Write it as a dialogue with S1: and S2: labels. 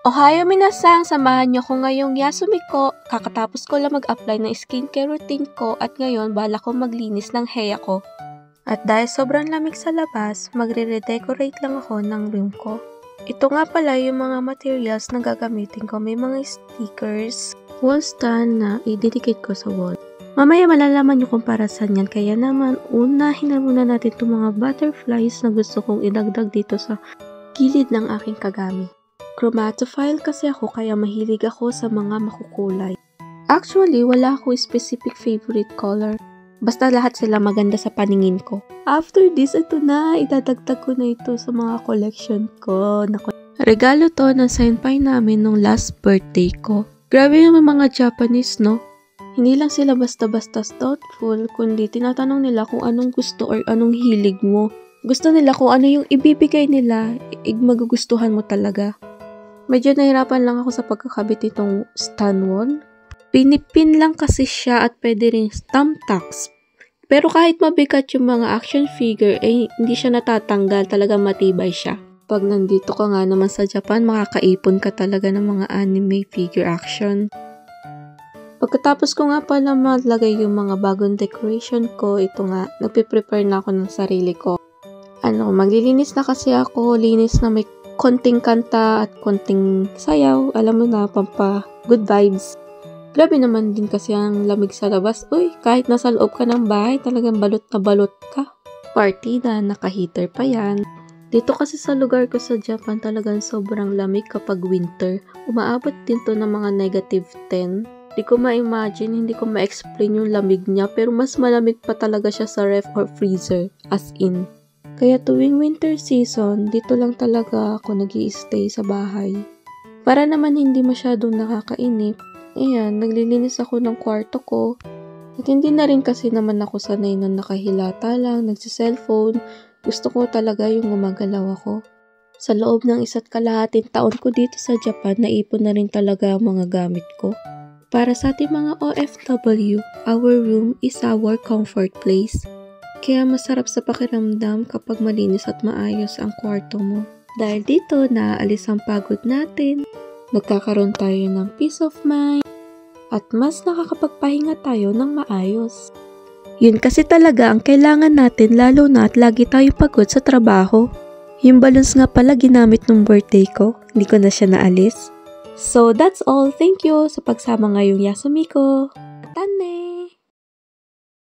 S1: Ohayo minasang, samahan niyo ko ngayong Yasumiko. Kakatapos ko lang mag-apply ng skincare routine ko at ngayon bala ko maglinis ng hair ko. At dahil sobrang lamig sa labas, magre-redecorate lang ako ng room ko. Ito nga pala yung mga materials na gagamitin ko. May mga stickers, wall stand na i-dedicate ko sa wall. Mamaya malalaman nyo kung para saan yan. Kaya naman, unahin na muna natin itong mga butterflies na gusto kong idagdag dito sa gilid ng aking kagami. Chromatophile kasi ako kaya mahilig ako sa mga makukulay. Actually, wala ako specific favorite color. Basta lahat sila maganda sa paningin ko. After this, ito na. Idadagdag ko na ito sa mga collection ko. Regalo to ng senpai namin nung last birthday ko. Grabe yung mga Japanese, no? Hindi lang sila basta-basta thoughtful, kundi tinatanong nila kung anong gusto or anong hilig mo. Gusto nila kung ano yung ibibigay nila, magugustuhan mo talaga. Medyo nahirapan lang ako sa pagkakabit itong stand wall. Pinipin lang kasi siya at pwede rin thumbtacks. Pero kahit mabigat yung mga action figure, hindi siya natatanggal. Talaga matibay siya. Pag nandito ka nga naman sa Japan, makakaipon ka talaga ng mga anime figure action. Pagkatapos ko nga pala maglagay yung mga bagong decoration ko, ito nga, nagpiprepare na ako ng sarili ko. Maglilinis na kasi ako, linis na may konting kanta at konting sayaw, alam mo na, pampa good vibes. Grabe naman din kasi ang lamig sa labas. Uy, kahit nasa loob ka ng bahay, talagang balot na balot ka. Partida, naka-heater pa yan. Dito kasi sa lugar ko sa Japan, talagang sobrang lamig kapag winter. Umaabot din to ng mga -10. Hindi ko ma-imagine, hindi ko ma-explain yung lamig niya, pero mas malamig pa talaga siya sa ref or freezer, as in. Kaya tuwing winter season, dito lang talaga ako nag-i-stay sa bahay. Para naman hindi masyadong nakakainip, ayan, naglilinis ako ng kwarto ko. At hindi na rin kasi naman ako sanay na nakahilata lang, nagsi-cellphone. Gusto ko talaga yung gumagalaw ako. Sa loob ng 1.5 taon ko dito sa Japan, naipon na rin talaga ang mga gamit ko. Para sa ating mga OFW, our room is our comfort place. Kaya masarap sa pakiramdam kapag malinis at maayos ang kwarto mo. Dahil dito, naaalis ang pagod natin, nagkakaroon tayo ng peace of mind, at mas nakakapagpahinga tayo ng maayos. Yun kasi talaga ang kailangan natin lalo na at lagi tayo pagod sa trabaho. Yung balloons nga pala ginamit nung birthday ko, hindi ko na siya naalis. So that's all. Thank you sa pagsama ngayong Yasumiko. Tane!